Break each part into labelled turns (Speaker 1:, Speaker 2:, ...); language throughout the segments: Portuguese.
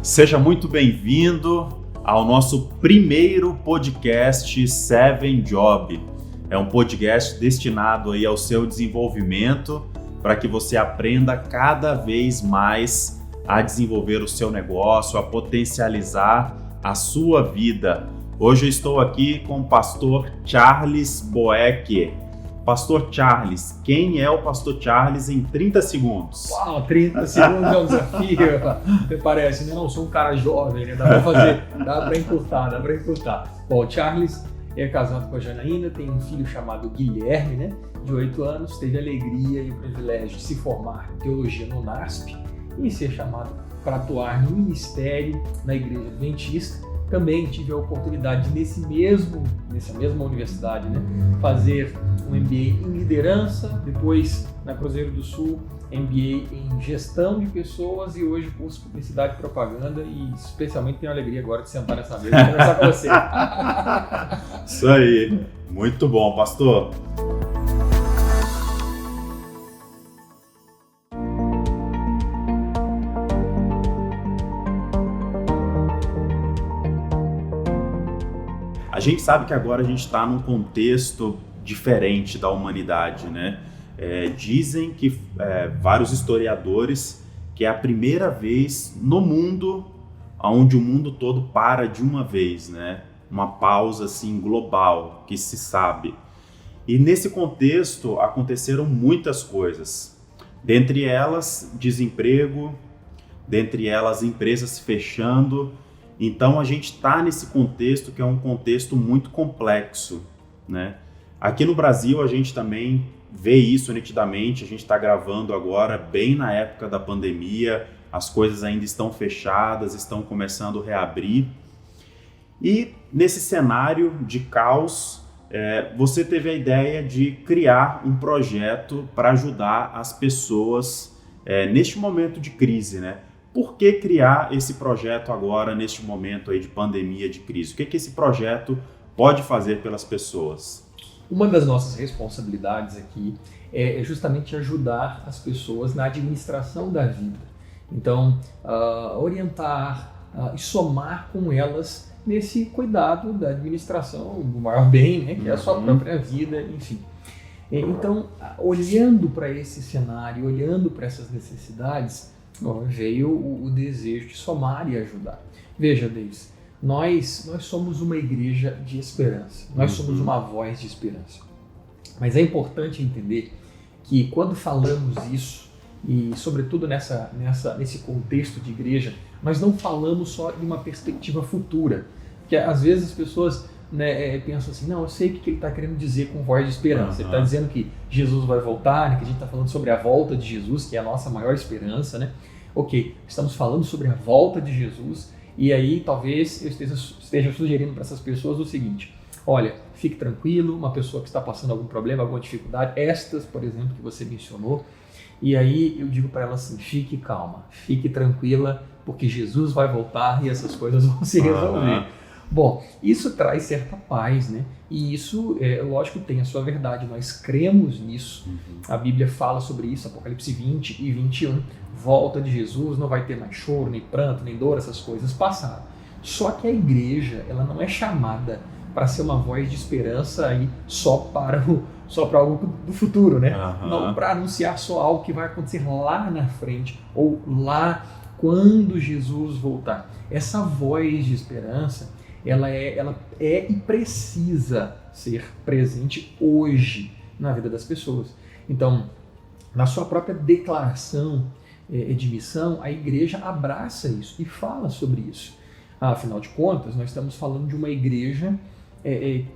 Speaker 1: Seja muito bem-vindo ao nosso primeiro podcast Seven Job. É um podcast destinado aí ao seu desenvolvimento para que você aprenda cada vez mais a desenvolver o seu negócio, a potencializar a sua vida. Hoje eu estou aqui com o pastor Charles Boeck. Pastor Charles, quem é o pastor Charles em 30 segundos?
Speaker 2: Uau, 30 segundos é um desafio, até parece, né? Não, sou um cara jovem, né? Dá pra encurtar. Bom, o Charles é casado com a Janaína, tem um filho chamado Guilherme, né? De 8 anos, teve a alegria e o privilégio de se formar em teologia no NASP e ser chamado para atuar no ministério na Igreja Adventista. Também tive a oportunidade de, nessa mesma universidade, né, fazer um MBA em liderança, depois na Cruzeiro do Sul, MBA em gestão de pessoas e hoje curso publicidade e propaganda e especialmente tenho a alegria agora de sentar nessa mesa e conversar com você.
Speaker 1: Isso aí, muito bom, pastor. A gente sabe que agora a gente está num contexto diferente da humanidade, né? Dizem que vários historiadores que é a primeira vez no mundo onde o mundo todo para de uma vez, né? Uma pausa assim global que se sabe. E nesse contexto aconteceram muitas coisas. Dentre elas, desemprego, dentre elas empresas fechando. Então a gente está nesse contexto que é um contexto muito complexo, né? Aqui no Brasil a gente também vê isso nitidamente, a gente está gravando agora bem na época da pandemia, as coisas ainda estão fechadas, estão começando a reabrir. E nesse cenário de caos, você teve a ideia de criar um projeto para ajudar as pessoas neste momento de crise, né? Por que criar esse projeto agora, neste momento aí de pandemia, de crise? O que esse projeto pode fazer pelas pessoas?
Speaker 2: Uma das nossas responsabilidades aqui é justamente ajudar as pessoas na administração da vida. Então, orientar e somar com elas nesse cuidado da administração do maior bem, né, que é a sua própria vida, enfim. Então, olhando para esse cenário, olhando para essas necessidades, veio o desejo de somar e ajudar. Veja, Deis, nós somos uma igreja de esperança, nós somos uma voz de esperança. Mas é importante entender que quando falamos isso, e sobretudo nesse contexto de igreja, nós não falamos só de uma perspectiva futura, porque às vezes as pessoas pensam assim, não, eu sei o que ele está querendo dizer com voz de esperança. Ele está dizendo que Jesus vai voltar, né, que a gente está falando sobre a volta de Jesus, que é a nossa maior esperança, né? Ok, estamos falando sobre a volta de Jesus e aí talvez eu esteja sugerindo para essas pessoas o seguinte, olha, fique tranquilo, uma pessoa que está passando algum problema, alguma dificuldade, estas, por exemplo, que você mencionou, e aí eu digo para ela assim, fique calma, fique tranquila, porque Jesus vai voltar e essas coisas vão se resolver. Bom, isso traz certa paz, né? E isso, lógico, tem a sua verdade, nós cremos nisso. A Bíblia fala sobre isso, Apocalipse 20 e 21. Volta de Jesus, não vai ter mais choro, nem pranto, nem dor, essas coisas passaram. Só que a igreja, ela não é chamada para ser uma voz de esperança aí só para algo do futuro, né? Não para anunciar só algo que vai acontecer lá na frente ou lá quando Jesus voltar. Essa voz de esperança, ela é e precisa ser presente hoje na vida das pessoas. Então, na sua própria declaração de missão, a igreja abraça isso e fala sobre isso. Afinal de contas, nós estamos falando de uma igreja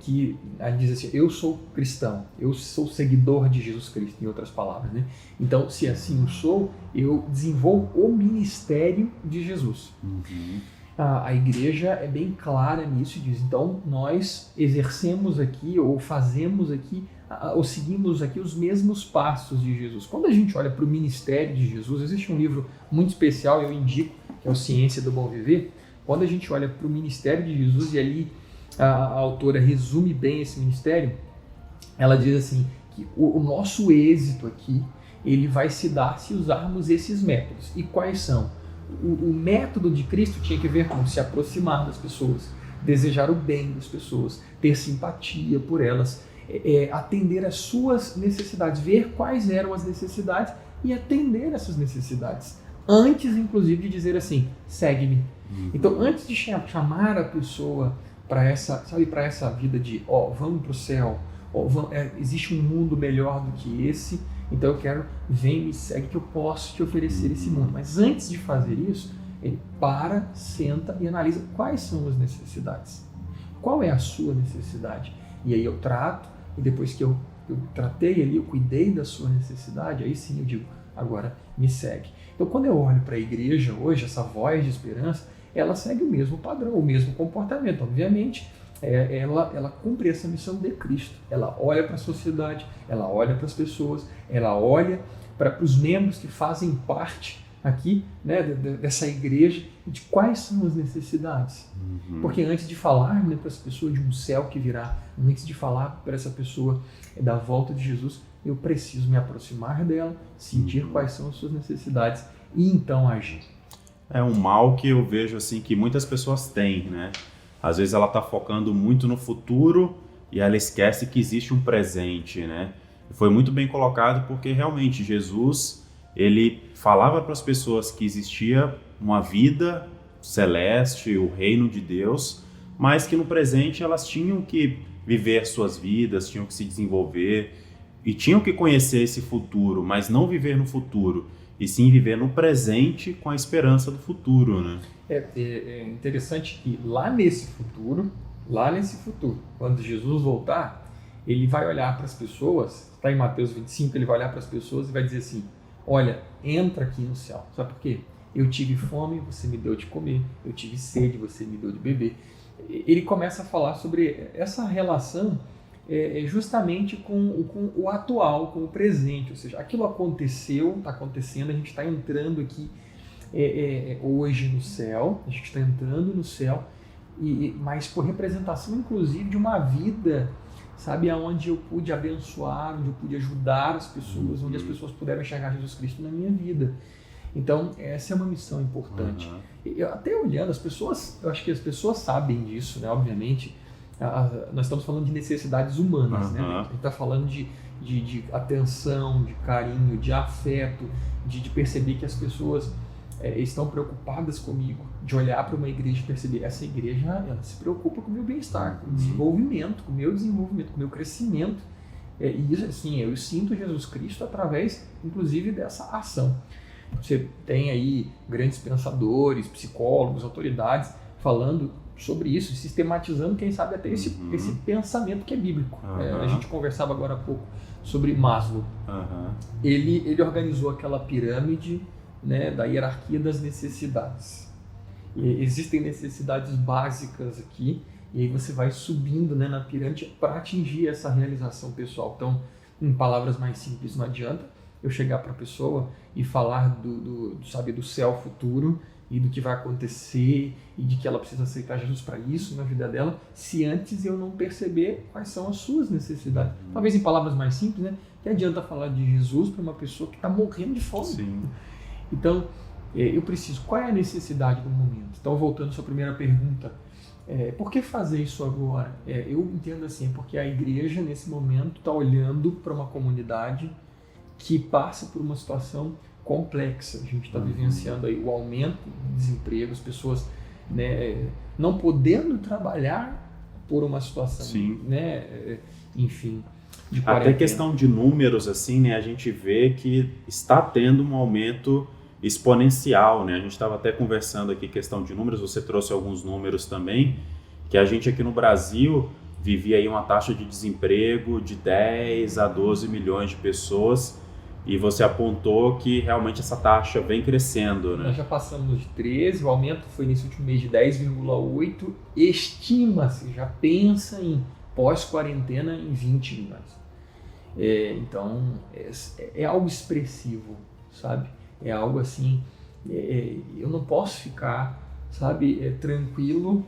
Speaker 2: que diz assim, eu sou cristão, eu sou seguidor de Jesus Cristo, em outras palavras, né? Então, se assim eu sou, eu desenvolvo o ministério de Jesus. A igreja é bem clara nisso e diz, então nós exercemos aqui ou fazemos aqui ou seguimos aqui os mesmos passos de Jesus. Quando a gente olha para o ministério de Jesus, existe um livro muito especial, eu indico, que é o Ciência do Bom Viver. Quando a gente olha para o ministério de Jesus e ali a autora resume bem esse ministério, ela diz assim, que o nosso êxito aqui, ele vai se dar se usarmos esses métodos. E quais são? o método de Cristo tinha que ver com se aproximar das pessoas, desejar o bem das pessoas, ter simpatia por elas, atender às suas necessidades, ver quais eram as necessidades e atender essas necessidades. Antes, inclusive, de dizer assim, segue-me. Então, antes de chamar a pessoa para essa vida de, vamos para o céu, existe um mundo melhor do que esse, então eu quero, vem, me segue que eu posso te oferecer esse mundo. Mas antes de fazer isso, ele para, senta e analisa quais são as necessidades. Qual é a sua necessidade? E aí eu trato, e depois que eu tratei ali, eu cuidei da sua necessidade, aí sim eu digo, agora me segue. Então quando eu olho para a igreja hoje, essa voz de esperança, ela segue o mesmo padrão, o mesmo comportamento. Obviamente, ela cumpre essa missão de Cristo. Ela olha para a sociedade, ela olha para as pessoas, ela olha para os membros que fazem parte aqui, né, dessa igreja, de quais são as necessidades. Porque antes de falar, né, para essa pessoa de um céu que virá, antes de falar para essa pessoa da volta de Jesus, eu preciso me aproximar dela, sentir quais são as suas necessidades e então agir.
Speaker 1: É um mal que eu vejo assim que muitas pessoas têm, né? Às vezes ela está focando muito no futuro e ela esquece que existe um presente, né? Foi muito bem colocado porque realmente Jesus, ele falava para as pessoas que existia uma vida celeste, o reino de Deus, mas que no presente elas tinham que viver suas vidas, tinham que se desenvolver e tinham que conhecer esse futuro, mas não viver no futuro, e sim viver no presente com a esperança do futuro, né?
Speaker 2: É interessante que lá nesse futuro, quando Jesus voltar, ele vai olhar para as pessoas, está em Mateus 25, ele vai olhar para as pessoas e vai dizer assim, olha, entra aqui no céu. Sabe por quê? Eu tive fome, você me deu de comer. Eu tive sede, você me deu de beber. Ele começa a falar sobre essa relação justamente com o atual, com o presente. Ou seja, aquilo aconteceu, está acontecendo, a gente está entrando aqui hoje no céu, a gente está entrando no céu, mas por representação, inclusive, de uma vida, sabe, onde eu pude abençoar, onde eu pude ajudar as pessoas, onde as pessoas puderam enxergar Jesus Cristo na minha vida. Então, essa é uma missão importante. Eu, até olhando, eu acho que as pessoas sabem disso, né? Obviamente, nós estamos falando de necessidades humanas, né? A gente está falando de atenção, de carinho, de afeto, de perceber que as pessoas estão preocupadas comigo, de olhar para uma igreja e perceber, essa igreja, ela se preocupa com o meu bem-estar, com o desenvolvimento, com o meu desenvolvimento, com o meu crescimento. E isso, assim, eu sinto Jesus Cristo através, inclusive, dessa ação. Você tem aí grandes pensadores, psicólogos, autoridades falando sobre isso, sistematizando, quem sabe, até esse pensamento que é bíblico. A gente conversava agora há pouco sobre Maslow. Ele organizou aquela pirâmide, né, da hierarquia das necessidades. E existem necessidades básicas aqui, e aí você vai subindo, né, na pirâmide para atingir essa realização pessoal. Então, em palavras mais simples, não adianta eu chegar para a pessoa e falar do céu futuro e do que vai acontecer e de que ela precisa aceitar Jesus para isso na vida dela, se antes eu não perceber quais são as suas necessidades. Talvez em palavras mais simples, né, que adianta falar de Jesus para uma pessoa que está morrendo de fome.
Speaker 1: Sim.
Speaker 2: Então, eu preciso, qual é a necessidade do momento? Então, voltando à sua primeira pergunta, por que fazer isso agora? Eu entendo assim, porque a igreja, nesse momento, está olhando para uma comunidade que passa por uma situação complexa. A gente está vivenciando aí o aumento do desemprego, as pessoas, né, não podendo trabalhar por uma situação, né, enfim, de quarentena.
Speaker 1: Até questão de números, assim, né, a gente vê que está tendo um aumento exponencial, né? A gente estava até conversando aqui questão de números, você trouxe alguns números também, que a gente aqui no Brasil vivia aí uma taxa de desemprego de 10 a 12 milhões de pessoas, e você apontou que realmente essa taxa vem crescendo, né?
Speaker 2: Nós já passamos de 13, o aumento foi nesse último mês de 10,8, estima-se, já pensa em pós-quarentena em 20 milhões. Então, é algo expressivo, sabe? É algo assim, eu não posso ficar, sabe, tranquilo,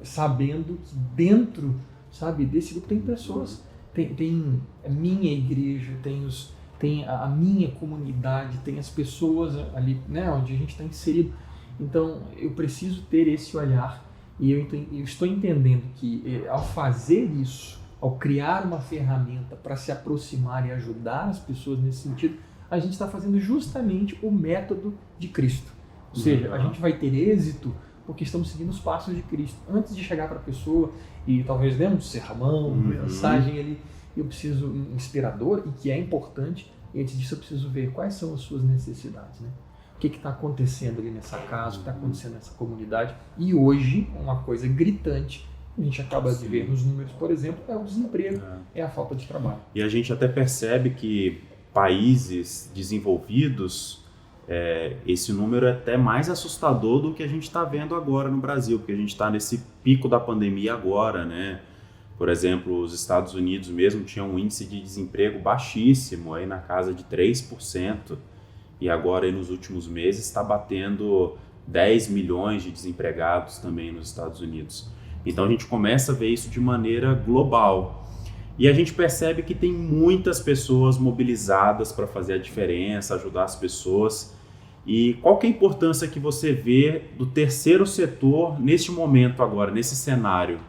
Speaker 2: sabendo que dentro, sabe, desse grupo tem pessoas, tem a minha igreja, tem a minha comunidade, tem as pessoas ali, né, onde a gente está inserido. Então, eu preciso ter esse olhar e eu estou entendendo que ao fazer isso, ao criar uma ferramenta para se aproximar e ajudar as pessoas nesse sentido, a gente está fazendo justamente o método de Cristo. Ou seja, a gente vai ter êxito porque estamos seguindo os passos de Cristo. Antes de chegar para a pessoa e talvez dê um sermão, uma mensagem ali, eu preciso inspirador e que é importante, e antes disso eu preciso ver quais são as suas necessidades, né? O que está acontecendo ali nessa casa, o que está acontecendo nessa comunidade. E hoje, uma coisa gritante, a gente acaba de ver nos números, por exemplo, é o desemprego, é a falta de trabalho.
Speaker 1: E a gente até percebe que países desenvolvidos, esse número é até mais assustador do que a gente está vendo agora no Brasil, porque a gente está nesse pico da pandemia agora, né? Por exemplo, os Estados Unidos mesmo tinham um índice de desemprego baixíssimo, aí na casa de 3%, e agora aí nos últimos meses está batendo 10 milhões de desempregados também nos Estados Unidos. Então a gente começa a ver isso de maneira global. E a gente percebe que tem muitas pessoas mobilizadas para fazer a diferença, ajudar as pessoas. E qual que é a importância que você vê do terceiro setor neste momento agora, nesse cenário?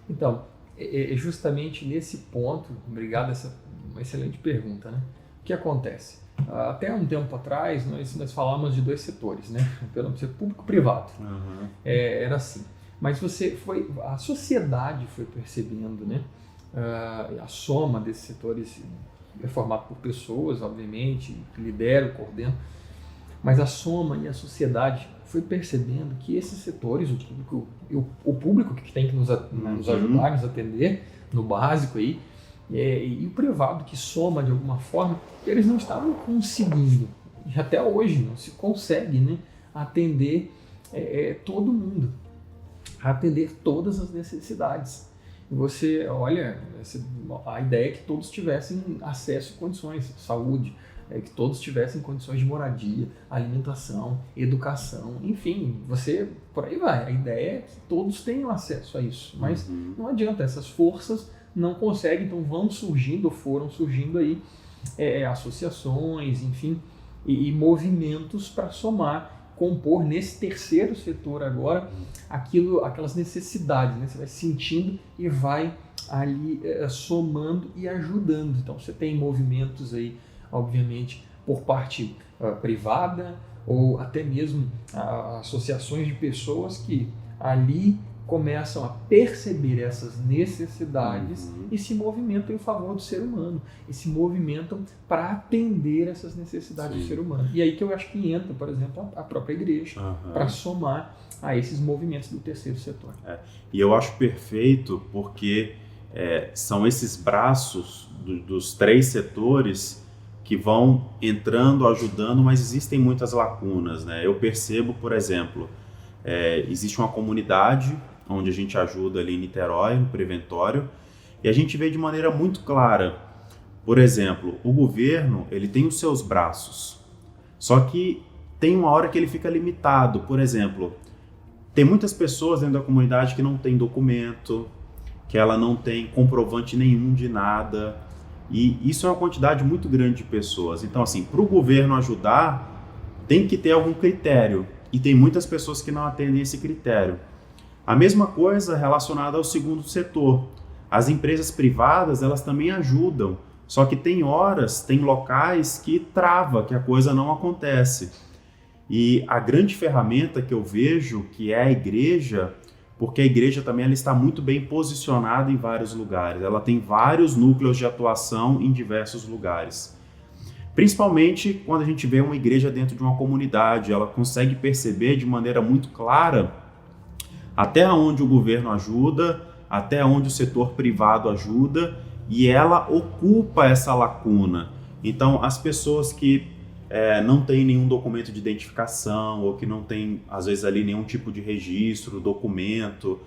Speaker 2: Então, é justamente nesse ponto, obrigado, essa é uma excelente pergunta, né? O que acontece? Até um tempo atrás, nós falávamos de dois setores, né? Pelo ser público e privado. Era assim. Mas a sociedade foi percebendo, né? A soma desses setores é formada por pessoas, obviamente, que lideram, coordenam, mas a soma e a sociedade foi percebendo que esses setores, o público que tem que nos ajudar, nos atender no básico aí, e o privado que soma de alguma forma, eles não estavam conseguindo, e até hoje não se consegue, né, atender todo mundo, atender todas as necessidades. Você olha, a ideia é que todos tivessem acesso a condições, saúde, que todos tivessem condições de moradia, alimentação, educação, enfim, por aí vai. A ideia é que todos tenham acesso a isso, mas não adianta, essas forças não conseguem, então foram surgindo aí associações, enfim, e movimentos para compor nesse terceiro setor agora aquelas necessidades, né? Você vai sentindo e vai ali somando e ajudando. Então você tem movimentos aí, obviamente, por parte privada ou até mesmo associações de pessoas que ali começam a perceber essas necessidades e se movimentam em favor do ser humano, e se movimentam para atender essas necessidades do ser humano. E aí que eu acho que entra, por exemplo, a própria igreja, para somar a esses movimentos do terceiro setor.
Speaker 1: E eu acho perfeito porque são esses braços dos três setores que vão entrando, ajudando, mas existem muitas lacunas, né? Eu percebo, por exemplo, existe uma comunidade onde a gente ajuda ali em Niterói, no Preventório, e a gente vê de maneira muito clara, por exemplo, o governo, ele tem os seus braços, só que tem uma hora que ele fica limitado. Por exemplo, tem muitas pessoas dentro da comunidade que não tem documento, que ela não tem comprovante nenhum de nada, e isso é uma quantidade muito grande de pessoas. Então, assim, para o governo ajudar, tem que ter algum critério, e tem muitas pessoas que não atendem esse critério. A mesma coisa relacionada ao segundo setor. As empresas privadas, elas também ajudam, só que tem locais que trava, que a coisa não acontece. E a grande ferramenta que eu vejo, que é a igreja, porque a igreja também ela está muito bem posicionada em vários lugares, ela tem vários núcleos de atuação em diversos lugares. Principalmente quando a gente vê uma igreja dentro de uma comunidade, ela consegue perceber de maneira muito clara até onde o governo ajuda, até onde o setor privado ajuda, e ela ocupa essa lacuna. Então, as pessoas que não têm nenhum documento de identificação, ou que não têm, às vezes, ali nenhum tipo de registro, documento,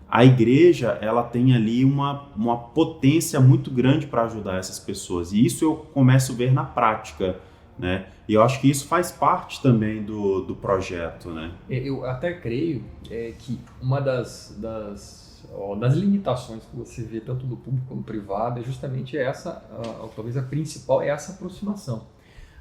Speaker 1: a igreja ela tem ali uma potência muito grande para ajudar essas pessoas. E isso eu começo a ver na prática, né? E eu acho que isso faz parte também do projeto, né?
Speaker 2: Eu até creio que uma das limitações que você vê tanto do público como do privado é justamente essa, talvez a principal, é essa aproximação.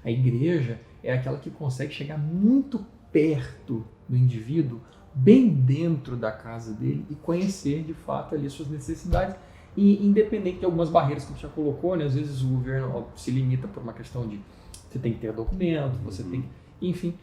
Speaker 2: A igreja é aquela que consegue chegar muito perto do indivíduo, bem dentro da casa dele e conhecer de fato ali suas necessidades, e independente de algumas barreiras que você já colocou, né? Às vezes o governo se limita por uma questão de você tem que ter documento, você tem, enfim,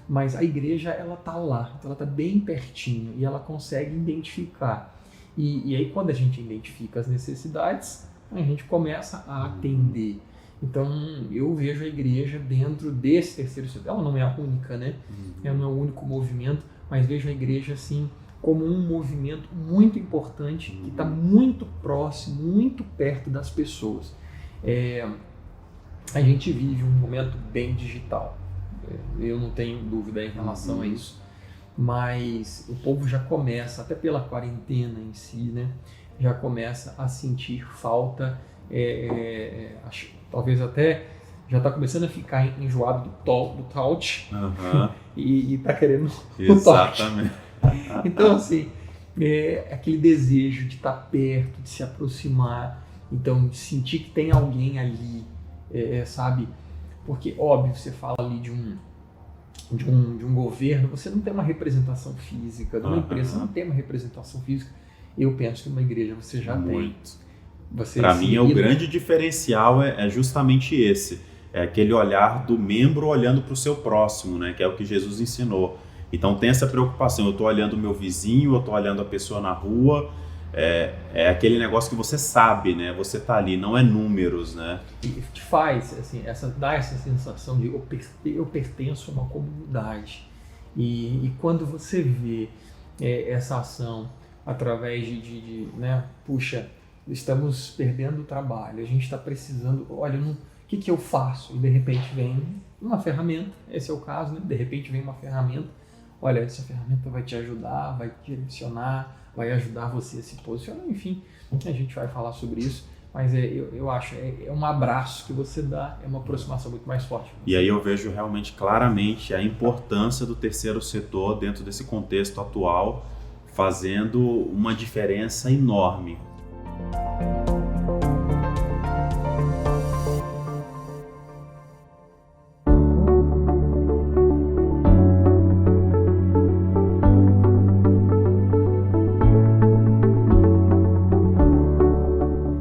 Speaker 2: mas a igreja ela tá lá, então ela tá bem pertinho e ela consegue identificar. E aí quando a gente identifica as necessidades, a gente começa a atender. Então eu vejo a igreja dentro desse terceiro setor. Ela não é a única, né? Ela não é o único movimento, mas vejo a igreja assim como um movimento muito importante que está muito próximo, muito perto das pessoas. A gente vive um momento bem digital. Eu não tenho dúvida em relação a isso. Mas o povo já começa, até pela quarentena em si, né? Já começa a sentir falta, talvez até já está começando a ficar enjoado do touch e está querendo o toque. Então, assim, aquele desejo de estar perto, de se aproximar, então, de sentir que tem alguém ali, sabe? Porque, óbvio, você fala ali de um governo, você não tem uma representação física, de uma empresa, você não tem uma representação física. Eu penso que numa igreja você já tem.
Speaker 1: Para mim, o grande diferencial é justamente esse. É aquele olhar do membro olhando para o seu próximo, né? Que é o que Jesus ensinou. Então tem essa preocupação, eu estou olhando o meu vizinho, eu estou olhando a pessoa na rua, é aquele negócio que você sabe, né? Você está ali, não é números, né?
Speaker 2: E te faz, assim, dá essa sensação de eu pertenço a uma comunidade. E quando você vê essa ação através né? Puxa, estamos perdendo o trabalho, a gente está precisando, olha, o que eu faço? E de repente vem uma ferramenta, esse é o caso, né? De repente vem uma ferramenta, olha, essa ferramenta vai te ajudar, vai te direcionar, vai ajudar você a se posicionar, enfim, a gente vai falar sobre isso, mas eu acho, é um abraço que você dá, é uma aproximação muito mais forte.
Speaker 1: E aí eu vejo realmente claramente a importância do terceiro setor dentro desse contexto atual, fazendo uma diferença enorme.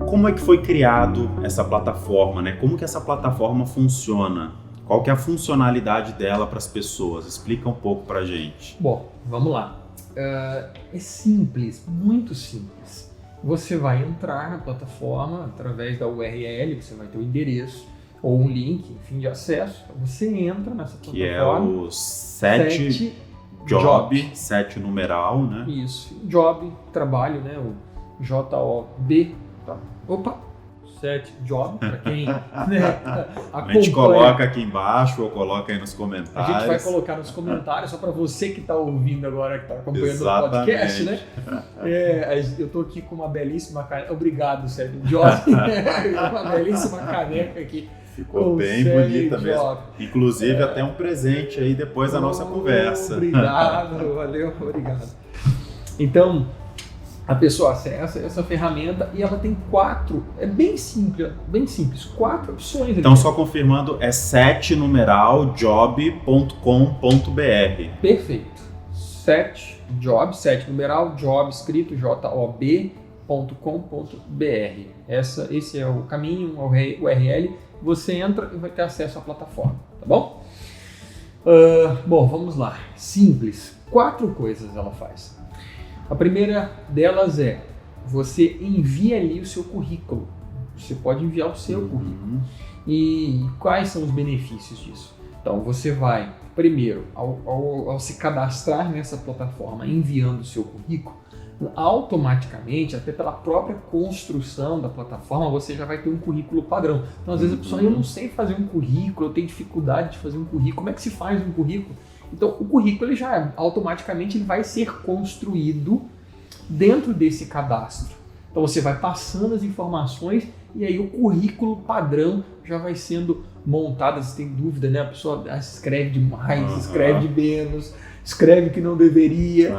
Speaker 1: Como é que foi criado essa plataforma, né? Como que essa plataforma funciona? Qual que é a funcionalidade dela para as pessoas? Explica um pouco para a gente.
Speaker 2: Bom, vamos lá. É simples, muito simples. Você vai entrar na plataforma através da URL, você vai ter o endereço ou um link, enfim, de acesso. Você entra nessa plataforma.
Speaker 1: Que é o 7 Job, 7 numeral, né?
Speaker 2: Isso, Job, trabalho, né? O JOB. Tá. Opa! 7 Job, para quem acompanha.
Speaker 1: A gente coloca aqui embaixo ou coloca aí nos comentários.
Speaker 2: A gente vai colocar nos comentários, só para você que está ouvindo agora, que está acompanhando o podcast, né? Eu estou aqui com uma belíssima caneca. Obrigado, Sérgio Job. Uma belíssima caneca aqui.
Speaker 1: Ficou bem bonita mesmo. Inclusive, até um presente aí depois da nossa conversa.
Speaker 2: Obrigado, valeu, obrigado. Então, a pessoa acessa essa ferramenta e ela tem 4, é bem simples, 4 opções.
Speaker 1: Então, só confirmando, é 7 numeral job.com.br.
Speaker 2: Perfeito. 7 job, 7 numeral job escrito job.com.br. Esse é o caminho, o URL. Você entra e vai ter acesso à plataforma, tá bom? Bom, vamos lá. Simples. 4 coisas ela faz. A primeira delas é, você envia ali o seu currículo. Você pode enviar o seu currículo. E quais são os benefícios disso? Então, você vai, primeiro, ao se cadastrar nessa plataforma, enviando o seu currículo, automaticamente, até pela própria construção da plataforma, você já vai ter um currículo padrão. Então, às vezes a pessoa, eu não sei fazer um currículo, eu tenho dificuldade de fazer um currículo. Como é que se faz um currículo? Então, o currículo ele automaticamente ele vai ser construído dentro desse cadastro. Então, você vai passando as informações e aí o currículo padrão já vai sendo montado. Você tem dúvida, né? A pessoa escreve demais, escreve de menos, escreve que não deveria.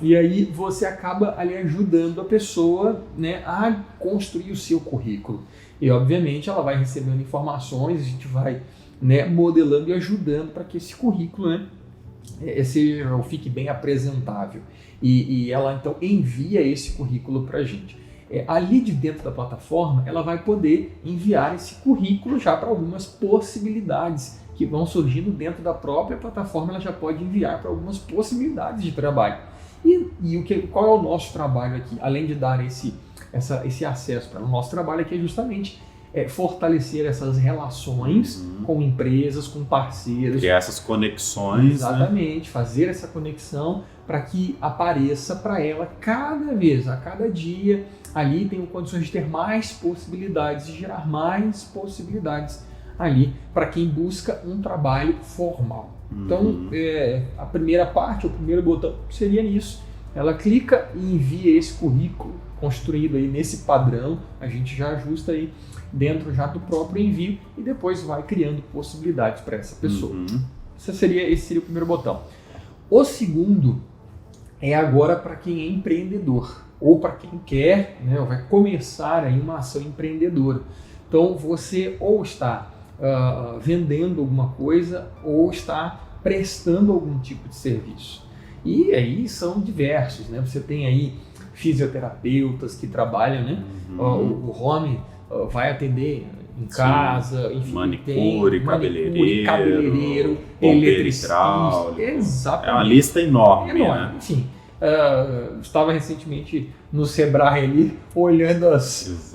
Speaker 2: E aí você acaba ali ajudando a pessoa, né, a construir o seu currículo. E, obviamente, ela vai recebendo informações, a gente vai, né, modelando e ajudando para que esse currículo, né, fique bem apresentável. E ela então envia esse currículo para a gente. Ali de dentro da plataforma, ela vai poder enviar esse currículo já para algumas possibilidades que vão surgindo dentro da própria plataforma. Ela já pode enviar para algumas possibilidades de trabalho. Qual é o nosso trabalho aqui? Além de dar esse acesso para o nosso trabalho aqui, é justamente fortalecer essas relações com empresas, com parceiros.
Speaker 1: Criar essas conexões.
Speaker 2: Exatamente, né? Fazer essa conexão para que apareça para ela cada vez, a cada dia, ali tem condições de ter mais possibilidades, de gerar mais possibilidades ali para quem busca um trabalho formal. Então, a primeira parte, o primeiro botão seria nisso. Ela clica e envia esse currículo construído aí nesse padrão, a gente já ajusta aí dentro já do próprio envio e depois vai criando possibilidades para essa pessoa. Esse seria o primeiro botão. O segundo é agora para quem é empreendedor ou para quem quer, né, vai começar aí uma ação empreendedora. Então você ou está vendendo alguma coisa ou está prestando algum tipo de serviço. E aí são diversos, né? Você tem aí fisioterapeutas que trabalham, né? O home vai atender em casa, enfim,
Speaker 1: manicure, cabeleireiro,
Speaker 2: eletricista,
Speaker 1: exatamente. É uma lista enorme. Né?
Speaker 2: Enfim, estava recentemente no Sebrae ali, olhando as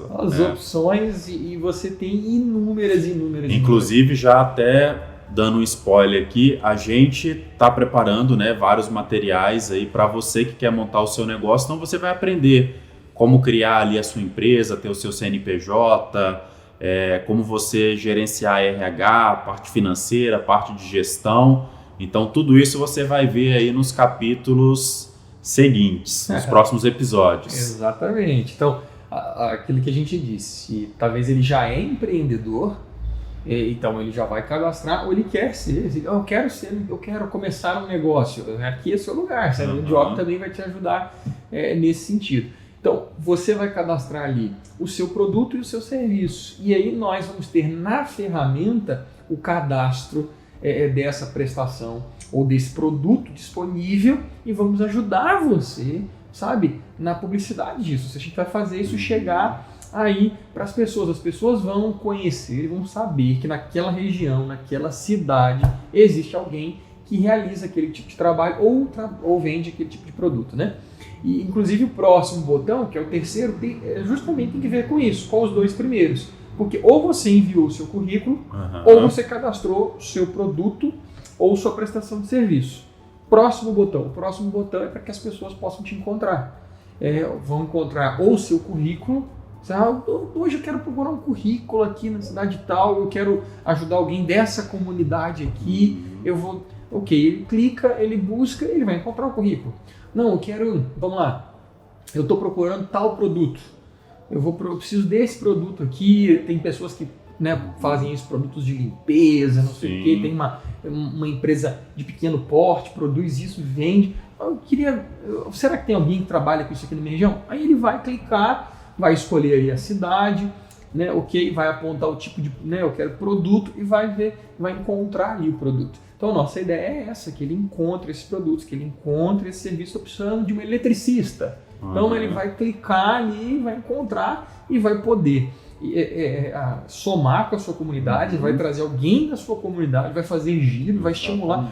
Speaker 2: opções e você tem inúmeras.
Speaker 1: Inclusive, já até dando um spoiler aqui, a gente está preparando, né, vários materiais aí para você que quer montar o seu negócio. Então você vai aprender como criar ali a sua empresa, ter o seu CNPJ, como você gerenciar RH, a parte financeira, a parte de gestão. Então tudo isso você vai ver aí nos capítulos seguintes, nos próximos episódios.
Speaker 2: Exatamente. Então, aquilo que a gente disse, talvez ele já é empreendedor, então ele já vai cadastrar, ou ele quer ser, eu quero começar um negócio, aqui é seu lugar, o Job também vai te ajudar nesse sentido. Então, você vai cadastrar ali o seu produto e o seu serviço, e aí nós vamos ter na ferramenta o cadastro dessa prestação ou desse produto disponível e vamos ajudar você, sabe, na publicidade disso. A gente vai fazer isso chegar aí para as pessoas vão conhecer, vão saber que naquela região, naquela cidade, existe alguém que realiza aquele tipo de trabalho ou vende aquele tipo de produto, né? E, inclusive, o próximo botão, que é o terceiro, justamente tem que ver com isso, com os dois primeiros. Porque ou você enviou o seu currículo, ou você cadastrou o seu produto ou sua prestação de serviço. O próximo botão é para que as pessoas possam te encontrar. Vão encontrar ou o seu currículo. Hoje eu quero procurar um currículo aqui na cidade tal, eu quero ajudar alguém dessa comunidade aqui, ele clica, ele busca, ele vai encontrar o currículo. Não, vamos lá, eu estou procurando tal produto, eu preciso desse produto aqui, tem pessoas que, né, fazem isso, produtos de limpeza, não sei o quê, tem uma empresa de pequeno porte, produz isso, vende, será que tem alguém que trabalha com isso aqui na minha região? Aí ele vai clicar, vai escolher aí a cidade, né, vai apontar o tipo de, né, eu quero produto e vai encontrar ali o produto. Então, nossa ideia é essa, que ele encontre esses produtos, que ele encontre esse serviço. Estou precisando de um eletricista. Então, ele vai clicar ali, vai encontrar e vai poder somar com a sua comunidade, vai trazer alguém da sua comunidade, vai fazer giro, vai estimular.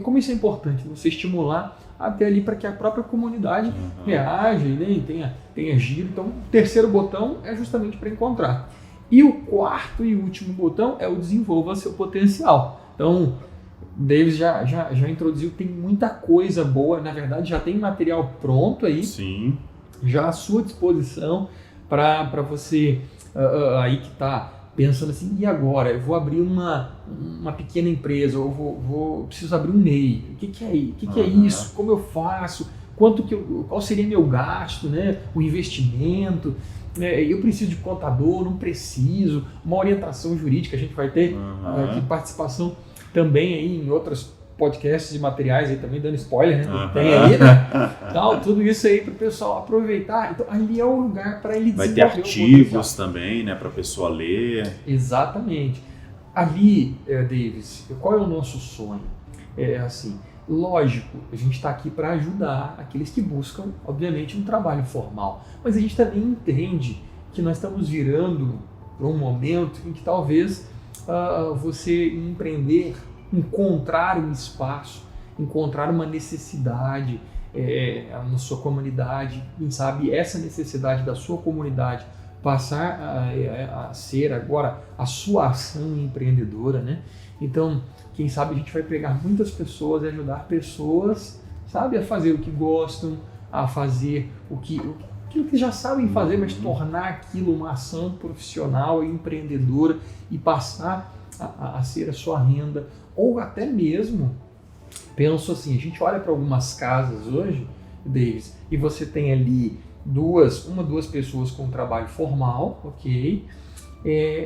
Speaker 2: Como isso é importante, você estimular até ali para que a própria comunidade reaja, né, tenha giro. Então, o terceiro botão é justamente para encontrar. E o quarto e último botão é o desenvolva seu potencial. Então, Davis já introduziu, tem muita coisa boa, na verdade já tem material pronto aí, já à sua disposição para você aí que está pensando assim, e agora? Eu vou abrir uma pequena empresa, ou preciso abrir um MEI, o que é isso? Como eu faço? Qual seria meu gasto, né? O investimento? Eu preciso de contador, não preciso, uma orientação jurídica, a gente vai ter aqui participação também aí em outros podcasts e materiais aí também, dando spoiler, né? Tem aí, né? Tudo isso aí para o pessoal aproveitar. Então, ali é o lugar para ele desenvolver.
Speaker 1: Vai ter artigos também, né? Para a pessoa ler.
Speaker 2: Exatamente. Ali, Davis, qual é o nosso sonho? assim, lógico, a gente está aqui para ajudar aqueles que buscam, obviamente, um trabalho formal, mas a gente também entende que nós estamos virando para um momento em que talvez você empreender, encontrar um espaço, encontrar uma necessidade na sua comunidade, quem sabe essa necessidade da sua comunidade passar a ser agora a sua ação empreendedora, né? Então, quem sabe a gente vai pegar muitas pessoas e ajudar pessoas, sabe, a fazer o que gostam, a fazer aquilo que já sabem fazer, mas tornar aquilo uma ação profissional e empreendedora e passar a ser a sua renda, ou até mesmo, penso assim, a gente olha para algumas casas hoje, Davis, e você tem ali uma, duas pessoas com trabalho formal, ok?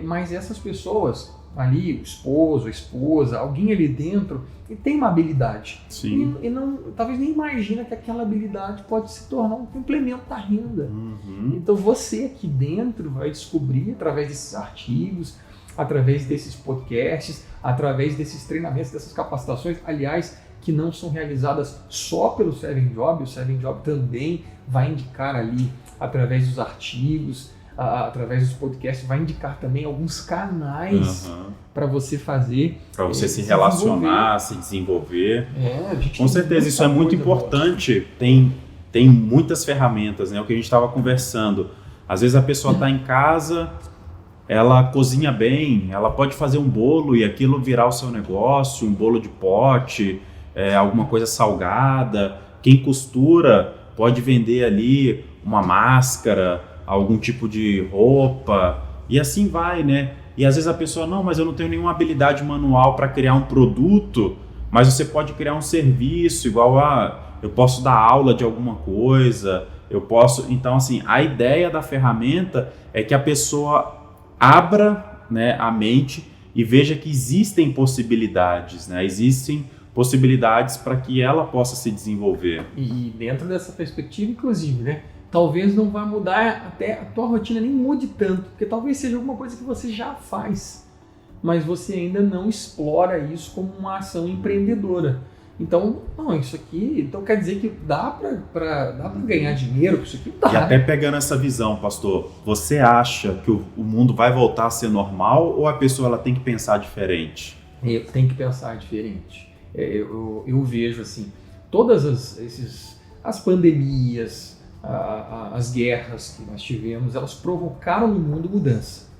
Speaker 2: Mas essas pessoas ali, o esposo, a esposa, alguém ali dentro, que tem uma habilidade.
Speaker 1: Sim.
Speaker 2: E não, talvez nem imagina que aquela habilidade pode se tornar um complemento da renda.
Speaker 1: Uhum.
Speaker 2: Então você aqui dentro vai descobrir através desses artigos, através desses podcasts, através desses treinamentos, dessas capacitações, aliás, que não são realizadas só pelo Seven Job, o Seven Job também vai indicar ali, através dos artigos, através dos podcasts, vai indicar também alguns canais para você fazer. Para
Speaker 1: você se relacionar, se desenvolver. Com certeza, isso é muito importante. Tem muitas ferramentas, né? O que a gente estava conversando. Às vezes a pessoa está em casa, ela cozinha bem, ela pode fazer um bolo e aquilo virar o seu negócio, um bolo de pote, alguma coisa salgada. Quem costura pode vender ali uma máscara, algum tipo de roupa, e assim vai, né? E às vezes a pessoa, não, mas eu não tenho nenhuma habilidade manual para criar um produto, mas você pode criar um serviço, igual eu posso dar aula de alguma coisa, eu posso... Então, assim, a ideia da ferramenta é que a pessoa abra, né, a mente e veja que existem possibilidades, né? Existem possibilidades para que ela possa se desenvolver.
Speaker 2: E dentro dessa perspectiva, inclusive, né? Talvez não vá mudar, até a tua rotina nem mude tanto, porque talvez seja alguma coisa que você já faz, mas você ainda não explora isso como uma ação empreendedora. Então, não, isso aqui, então quer dizer que dá para ganhar dinheiro com isso aqui? Dá.
Speaker 1: E até pegando essa visão, pastor, você acha que o mundo vai voltar a ser normal ou a pessoa ela tem que pensar diferente?
Speaker 2: Tem que pensar diferente. Eu vejo assim, todas as pandemias, as guerras que nós tivemos, elas provocaram no mundo mudança.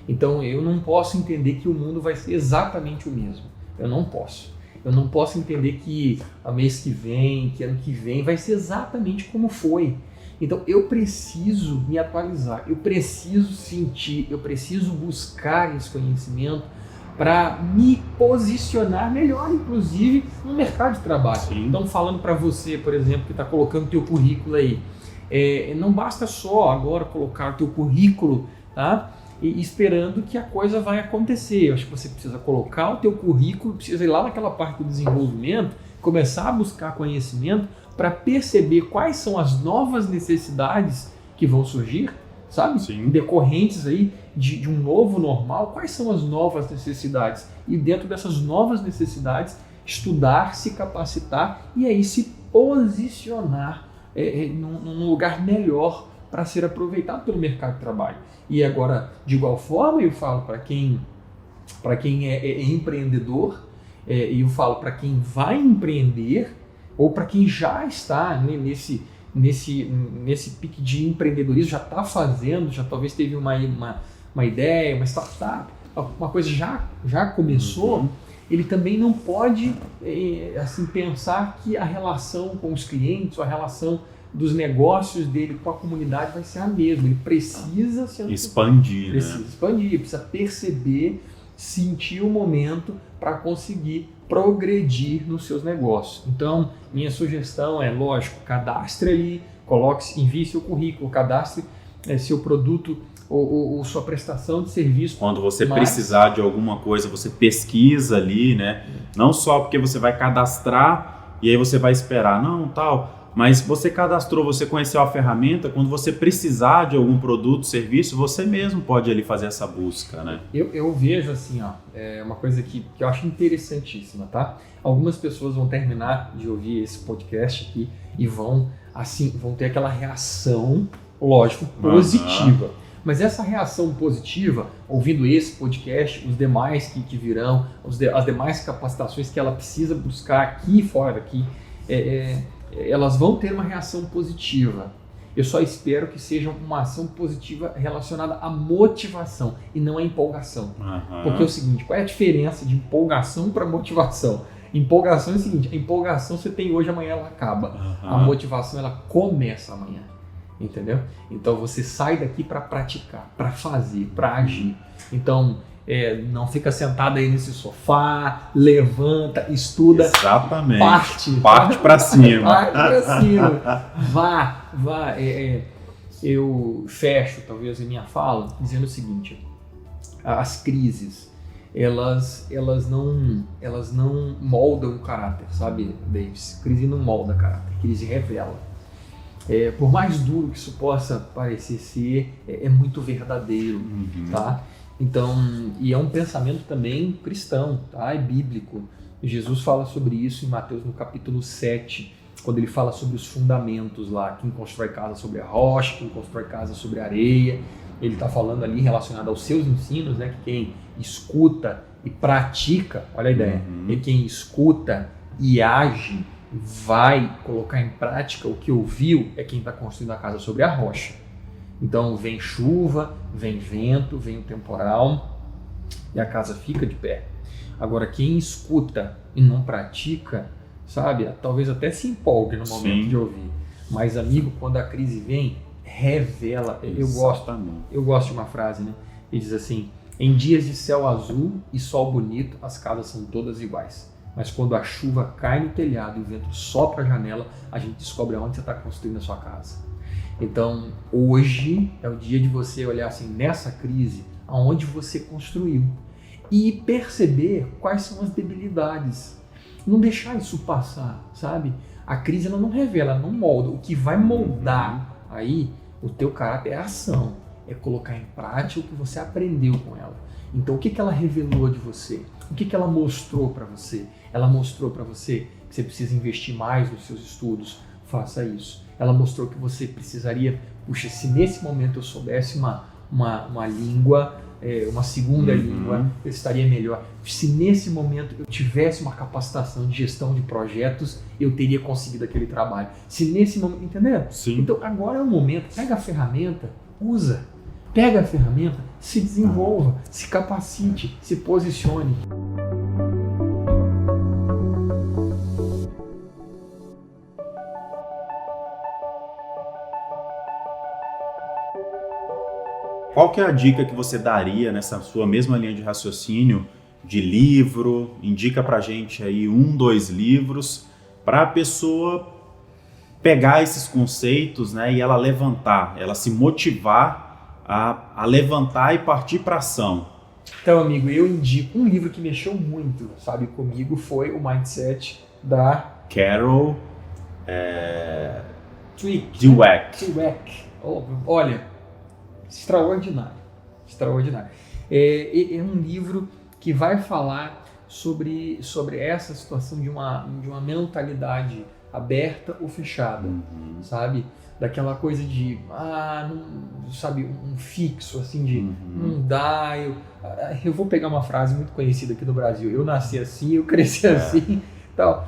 Speaker 2: Então eu não posso entender que o mundo vai ser exatamente o mesmo. Eu não posso entender que a mês que vem, que ano que vem vai ser exatamente como foi. Então eu preciso me atualizar, eu preciso sentir, eu preciso buscar esse conhecimento para me posicionar melhor, inclusive no mercado de trabalho.
Speaker 1: Sim.
Speaker 2: Então falando para você, por exemplo, que está colocando o teu currículo aí, não basta só agora colocar o teu currículo, tá? E esperando que a coisa vai acontecer. Eu acho que você precisa colocar o teu currículo, precisa ir lá naquela parte do desenvolvimento, começar a buscar conhecimento para perceber quais são as novas necessidades que vão surgir, sabe?
Speaker 1: Sim.
Speaker 2: Decorrentes aí de um novo normal, quais são as novas necessidades? E dentro dessas novas necessidades, estudar, se capacitar e aí se posicionar num lugar melhor para ser aproveitado pelo mercado de trabalho. E agora, de igual forma, eu falo para quem é empreendedor, e eu falo para quem vai empreender, ou para quem já está, né, nesse pique de empreendedorismo, já está fazendo, já talvez teve uma ideia, uma startup, uma coisa já começou, ele também não pode assim, pensar que a relação com os clientes, a relação dos negócios dele com a comunidade vai ser a mesma. Ele precisa
Speaker 1: expandir,
Speaker 2: precisa perceber, sentir o momento para conseguir progredir nos seus negócios. Então, minha sugestão é, lógico, cadastre ali, envie seu currículo, cadastre seu produto ou sua prestação de serviço.
Speaker 1: Quando você precisar de alguma coisa, você pesquisa ali, né? Não só porque você vai cadastrar e aí você vai esperar, não, tal. mas você cadastrou, você conheceu a ferramenta, quando você precisar de algum produto, serviço, você mesmo pode ali fazer essa busca, né?
Speaker 2: Eu vejo assim, ó, é uma coisa que eu acho interessantíssima, tá? Algumas pessoas vão terminar de ouvir esse podcast aqui e vão ter aquela reação, lógico, positiva. Mas essa reação positiva, ouvindo esse podcast, os demais que virão, as demais capacitações que ela precisa buscar aqui e fora daqui, elas vão ter uma reação positiva. Eu só espero que seja uma ação positiva relacionada à motivação e não à empolgação. Porque é o seguinte, qual é a diferença de empolgação para motivação? Empolgação é o seguinte, a empolgação você tem hoje, amanhã ela acaba. A motivação ela começa amanhã. Entendeu? Então você sai daqui para praticar, para fazer, para agir. Então não fica sentado aí nesse sofá, levanta, estuda.
Speaker 1: Exatamente.
Speaker 2: Parte
Speaker 1: para cima.
Speaker 2: Parte para cima. Vá. Eu fecho talvez a minha fala dizendo o seguinte: as crises elas não moldam o caráter, sabe, Davis? Crise não molda caráter, crise revela. Por mais duro que isso possa parecer ser, é muito verdadeiro, tá? Então, e é um pensamento também cristão, tá? É bíblico. Jesus fala sobre isso em Mateus no capítulo 7, quando ele fala sobre os fundamentos lá, quem constrói casa sobre a rocha, quem constrói casa sobre a areia. Ele está falando ali relacionado aos seus ensinos, né? Que quem escuta e pratica, olha a ideia, é quem escuta e age, vai colocar em prática o que ouviu, é quem está construindo a casa sobre a rocha. Então vem chuva, vem vento, vem o temporal e a casa fica de pé. Agora quem escuta e não pratica, sabe, talvez até se empolgue no momento de ouvir. Mas amigo, quando a crise vem, revela. Eu gosto de uma frase, né? Ele diz assim: em dias de céu azul e sol bonito, as casas são todas iguais. Mas quando a chuva cai no telhado e o vento sopra a janela, a gente descobre aonde você está construindo a sua casa. Então, hoje é o dia de você olhar assim, nessa crise, aonde você construiu. E perceber quais são as debilidades. Não deixar isso passar, sabe? A crise ela não revela, ela não molda. O que vai moldar aí o teu caráter é a ação. É colocar em prática o que você aprendeu com ela. Então, o que ela revelou de você? O que ela mostrou para você? Ela mostrou para você que você precisa investir mais nos seus estudos. Faça isso. Ela mostrou que você precisaria, puxa, se nesse momento eu soubesse uma língua, uma segunda língua, eu estaria melhor. Se nesse momento eu tivesse uma capacitação de gestão de projetos, eu teria conseguido aquele trabalho. Se nesse momento, entendeu?
Speaker 1: Sim.
Speaker 2: Então agora é o momento, pega a ferramenta, usa. Pega a ferramenta, se desenvolva, se capacite, se posicione.
Speaker 1: Qual que é a dica que você daria nessa sua mesma linha de raciocínio de livro? Indica pra gente aí 1, 2 livros para a pessoa pegar esses conceitos, né, e ela levantar, ela se motivar a levantar e partir para ação.
Speaker 2: Então, amigo, eu indico um livro que mexeu muito, sabe, comigo, foi o Mindset da
Speaker 1: Carol
Speaker 2: Dweck. Olha, extraordinário. É um livro que vai falar sobre essa situação de uma mentalidade aberta ou fechada, sabe? Daquela coisa de, não, sabe, um fixo, assim, de não dá, eu vou pegar uma frase muito conhecida aqui no Brasil: eu nasci assim, eu cresci assim, tal.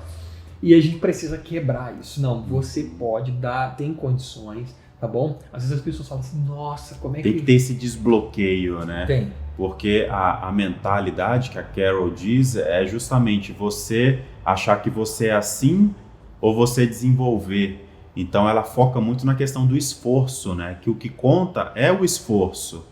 Speaker 2: E a gente precisa quebrar isso. Não, você pode dar, tem condições, tá bom? Às vezes as pessoas falam assim, nossa, como é que...
Speaker 1: Tem que ter esse desbloqueio, né?
Speaker 2: Tem.
Speaker 1: Porque a mentalidade que a Carol diz é justamente você achar que você é assim ou você desenvolver. Então ela foca muito na questão do esforço, né? Que o que conta é o esforço.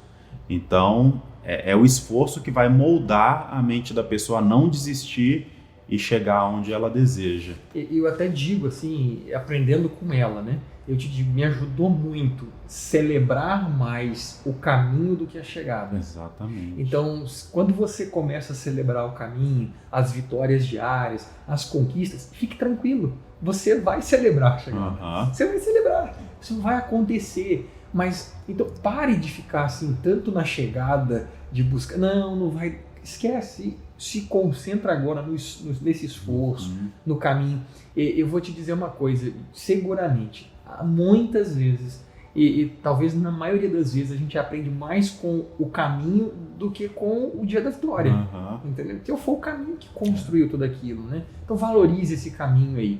Speaker 1: Então é o esforço que vai moldar a mente da pessoa a não desistir e chegar onde ela deseja.
Speaker 2: Eu até digo assim, aprendendo com ela, né? Eu te digo, me ajudou muito celebrar mais o caminho do que a chegada.
Speaker 1: Exatamente.
Speaker 2: Então, quando você começa a celebrar o caminho, as vitórias diárias, as conquistas, fique tranquilo. Você vai celebrar a chegada. Você vai celebrar. Isso vai acontecer. Mas, então, pare de ficar assim, tanto na chegada, de buscar. Não vai. Esquece. Se concentra agora nesse esforço, no caminho. Eu vou te dizer uma coisa, seguramente, muitas vezes, e talvez na maioria das vezes, a gente aprende mais com o caminho do que com o dia da vitória. Entendeu? Porque foi o caminho que construiu tudo aquilo, né? Então valorize esse caminho aí.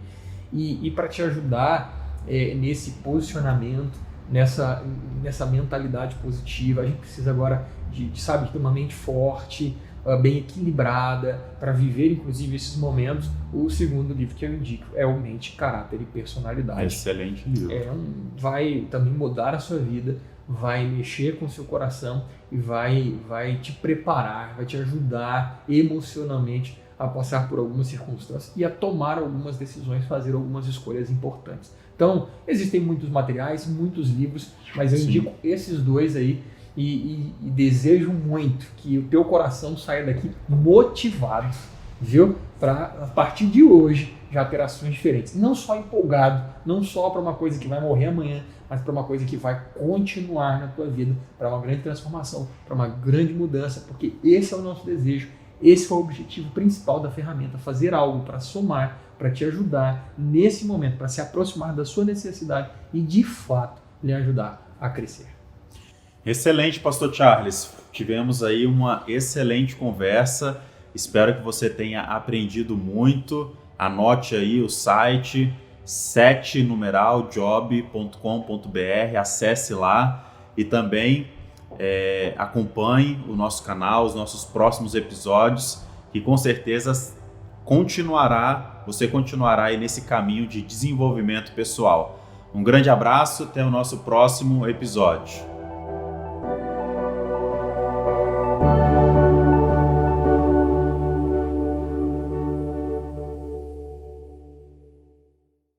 Speaker 2: E para te ajudar nesse posicionamento, nessa mentalidade positiva, a gente precisa agora de ter uma mente forte, bem equilibrada, para viver inclusive esses momentos. O segundo livro que eu indico é o Mente, Caráter e Personalidade.
Speaker 1: Excelente livro.
Speaker 2: Vai também mudar a sua vida, vai mexer com o seu coração e vai te preparar, vai te ajudar emocionalmente a passar por algumas circunstâncias e a tomar algumas decisões, fazer algumas escolhas importantes. Então, existem muitos materiais, muitos livros, mas eu indico esses dois aí. E desejo muito que o teu coração saia daqui motivado, viu? Para, a partir de hoje, já ter ações diferentes. Não só empolgado, não só para uma coisa que vai morrer amanhã, mas para uma coisa que vai continuar na tua vida, para uma grande transformação, para uma grande mudança, porque esse é o nosso desejo, esse é o objetivo principal da ferramenta, fazer algo para somar, para te ajudar nesse momento, para se aproximar da sua necessidade e, de fato, lhe ajudar a crescer.
Speaker 1: Excelente, Pastor Charles. Tivemos aí uma excelente conversa. Espero que você tenha aprendido muito. Anote aí o site 7numeraljob.com.br, acesse lá e também acompanhe o nosso canal, os nossos próximos episódios, que com certeza você continuará aí nesse caminho de desenvolvimento pessoal. Um grande abraço, até o nosso próximo episódio.